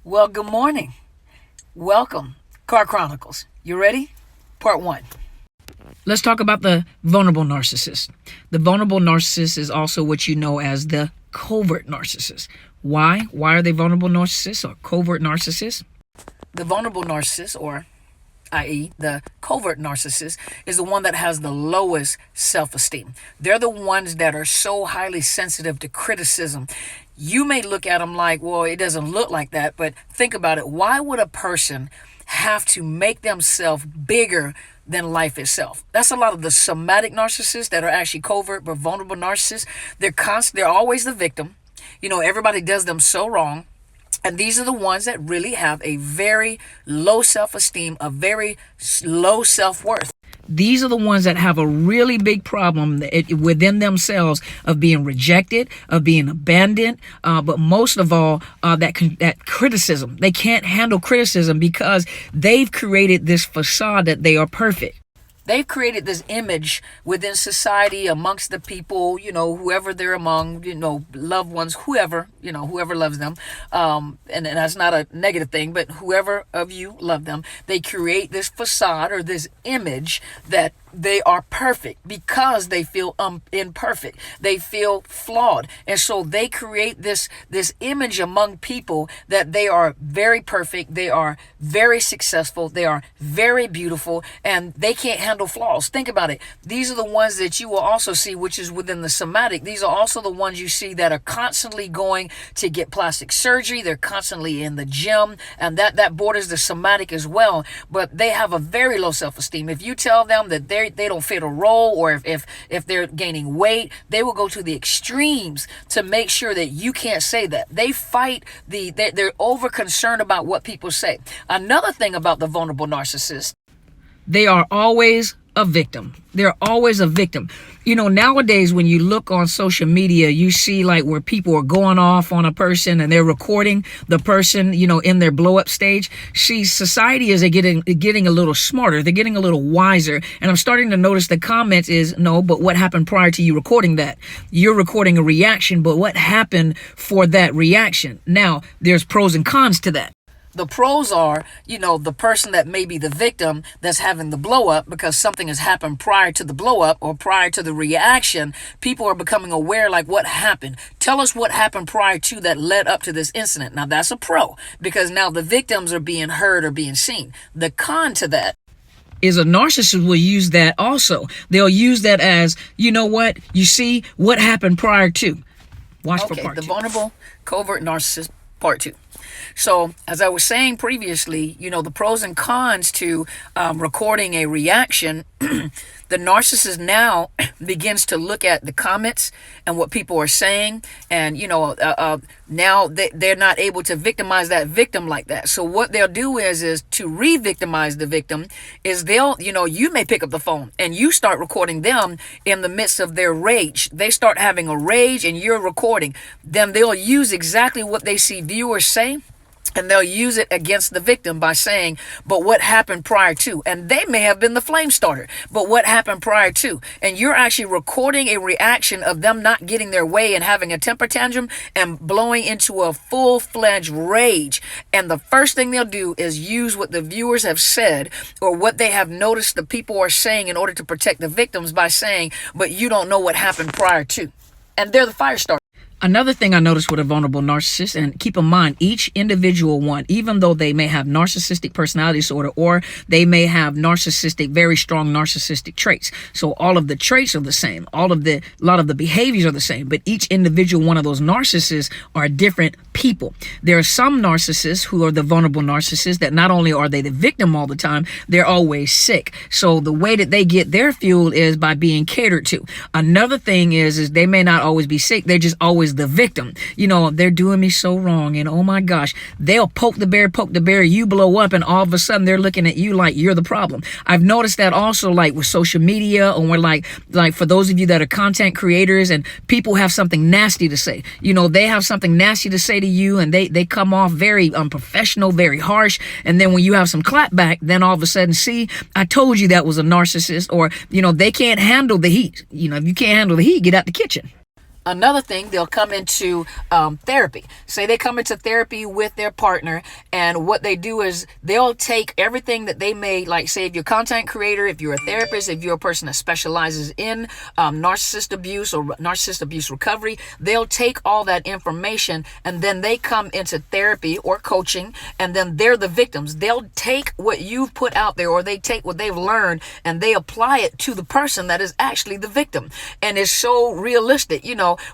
Well, good morning. Welcome. Car Chronicles. You ready? Part 1. Let's talk about the vulnerable narcissist. The vulnerable narcissist is also what you know as the covert narcissist. Why? Why are they vulnerable narcissists or covert narcissists? The vulnerable narcissist, or i.e. the covert narcissist, is the one that has the lowest self-esteem. They're the ones that are so highly sensitive to criticism. You may look at them like, well, it doesn't look like that, but think about it. Why would a person have to make themselves bigger than life itself? That's a lot of the somatic narcissists that are actually covert but vulnerable narcissists. They're always the victim. Everybody does them so wrong. And these are the ones that really have a very low self-esteem, a very low self-worth. These are the ones that have a really big problem within themselves of being rejected, of being abandoned, but most of all, that criticism. They can't handle criticism because they've created this facade that they are perfect. They've created this image within society, amongst the people, whoever they're among, loved ones, whoever loves them. And that's not a negative thing, but whoever of you love them, they create this facade or this image that they are perfect because they feel imperfect. They feel flawed. And so they create this image among people that they are very perfect. They are very successful. They are very beautiful, and they can't handle flaws. Think about it. These are the ones that you will also see, which is within the somatic. These are also the ones you see that are constantly going to get plastic surgery. They're constantly in the gym, and that borders the somatic as well. But they have a very low self-esteem. If you tell them that they don't fit a role, or if they're gaining weight, they will go to the extremes to make sure that you can't say that. They fight they're over concerned about what people say. Another thing about the vulnerable narcissist, they are always a victim. They're always a victim. Nowadays, when you look on social media, you see like where people are going off on a person and they're recording the person, in their blow up stage. See, society is getting a little smarter. They're getting a little wiser. And I'm starting to notice the comments is, no, but what happened prior to you recording that? You're recording a reaction, but what happened for that reaction? Now, there's pros and cons to that. The pros are, the person that may be the victim that's having the blow up because something has happened prior to the blow up or prior to the reaction. People are becoming aware, like, what happened? Tell us what happened prior to that led up to this incident. Now, that's a pro because now the victims are being heard or being seen. The con to that is a narcissist will use that also. They'll use that as, what? You see what happened prior to. Watch for part 2. The vulnerable covert narcissist, part 2. So, as I was saying previously, the pros and cons to recording a reaction, the narcissist now begins to look at the comments and what people are saying. And, now they're not able to victimize that victim like that. So what they'll do is to re-victimize the victim is you may pick up the phone and you start recording them in the midst of their rage. They start having a rage and you're recording. Then they'll use exactly what they see viewers say. And they'll use it against the victim by saying, but what happened prior to? And they may have been the flame starter, but what happened prior to? And you're actually recording a reaction of them not getting their way and having a temper tantrum and blowing into a full-fledged rage. And the first thing they'll do is use what the viewers have said or what they have noticed the people are saying in order to protect the victims by saying, but you don't know what happened prior to. And they're the fire starter. Another thing I noticed with a vulnerable narcissist, and keep in mind, each individual one, even though they may have narcissistic personality disorder or they may have very strong narcissistic traits. So all of the traits are the same. A lot of the behaviors are the same, but each individual one of those narcissists are different people. There are some narcissists who are the vulnerable narcissists that not only are they the victim all the time, they're always sick. So the way that they get their fuel is by being catered to. Another thing is they may not always be sick. They're just always the victim. They're doing me so wrong, and oh my gosh, they'll poke the bear, you blow up, and all of a sudden they're looking at you like you're the problem. I've noticed that also, like with social media, or when like for those of you that are content creators and people have something nasty to say, they have something nasty to say to you, and they come off very unprofessional, very harsh, and then when you have some clapback, then all of a sudden, see, I told you that was a narcissist, or they can't handle the heat. If you can't handle the heat, get out the kitchen. Another thing, they'll come into therapy. Say they come into therapy with their partner, and what they do is they'll take everything that they made, like say if you're a content creator, if you're a therapist, if you're a person that specializes in narcissist abuse or narcissist abuse recovery, they'll take all that information and then they come into therapy or coaching, and then they're the victims. They'll take what you've put out there, or they take what they've learned and they apply it to the person that is actually the victim. And it's so realistic,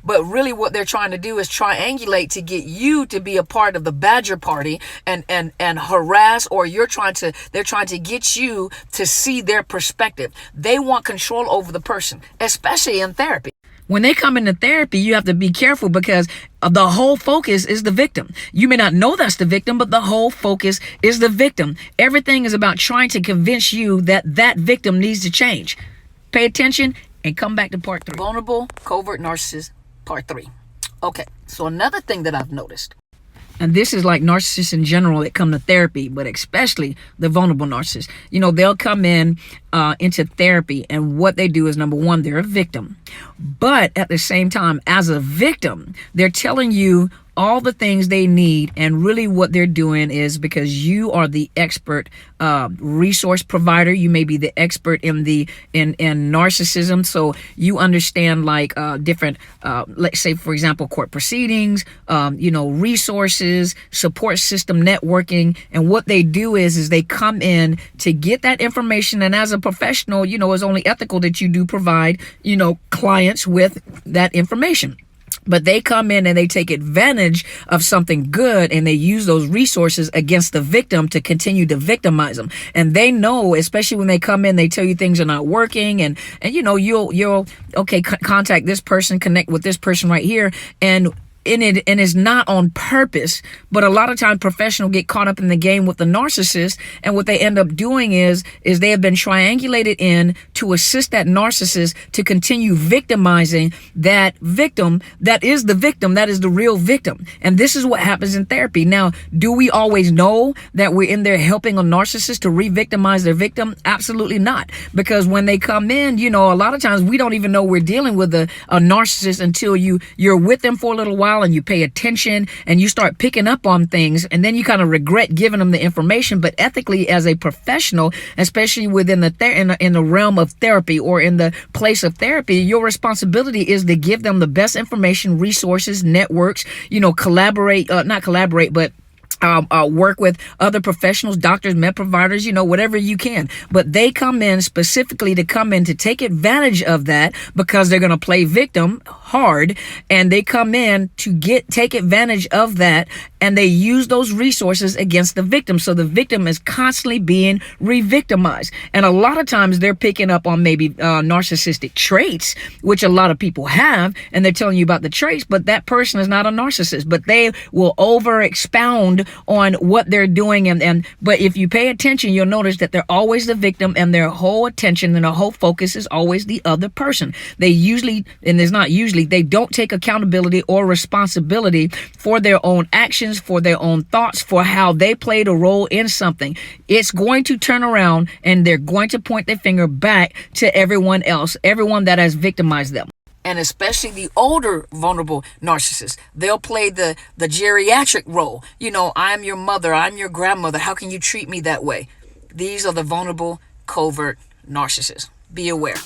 but really what they're trying to do is triangulate to get you to be a part of the badger party and harass, or they're trying to get you to see their perspective. They want control over the person, especially in therapy. When they come into therapy, you have to be careful because the whole focus is the victim. You may not know that's the victim, but the whole focus is the victim. Everything is about trying to convince you that that victim needs to change. Pay attention and come back to part 3. Vulnerable covert narcissist, part 3. Okay, so another thing that I've noticed, and this is like narcissists in general that come to therapy, but especially the vulnerable narcissists. They'll come into therapy, and what they do is, number one, they're a victim. But at the same time, as a victim, they're telling you all the things they need, and really what they're doing is because you are the expert resource provider. You may be the expert in narcissism, so you understand like different let's say, for example, court proceedings, resources, support system networking. And what they do is they come in to get that information, and as a professional, it's only ethical that you do provide clients with that information. But they come in and they take advantage of something good, and they use those resources against the victim to continue to victimize them. And they know, especially when they come in, they tell you things are not working, and you'll contact this person, connect with this person right here, and it's not on purpose, but a lot of times professionals get caught up in the game with the narcissist, and what they end up doing is they have been triangulated in to assist that narcissist to continue victimizing that victim that is the real victim. And this is what happens in therapy. Now, do we always know that we're in there helping a narcissist to re-victimize their victim? Absolutely not, because when they come in, a lot of times we don't even know we're dealing with a narcissist until you're with them for a little while and you pay attention and you start picking up on things, and then you kind of regret giving them the information. But ethically, as a professional, especially within in the realm of therapy or in the place of therapy, your responsibility is to give them the best information, resources, networks, work with other professionals, doctors, med providers, whatever you can. But they come in specifically to take advantage of that, because they're going to play victim hard, and they come in to take advantage of that, and they use those resources against the victim. So the victim is constantly being re-victimized. And a lot of times they're picking up on maybe narcissistic traits, which a lot of people have, and they're telling you about the traits, but that person is not a narcissist. But they will over-expound on what they're doing, but if you pay attention, you'll notice that they're always the victim, and their whole attention and their whole focus is always the other person. They don't take accountability or responsibility for their own actions, for their own thoughts, for how they played a role in something. It's going to turn around and they're going to point their finger back to everyone else, everyone that has victimized them. And especially the older vulnerable narcissists, they'll play the geriatric role. I'm your mother, I'm your grandmother, how can you treat me that way? These are the vulnerable covert narcissists. Be aware.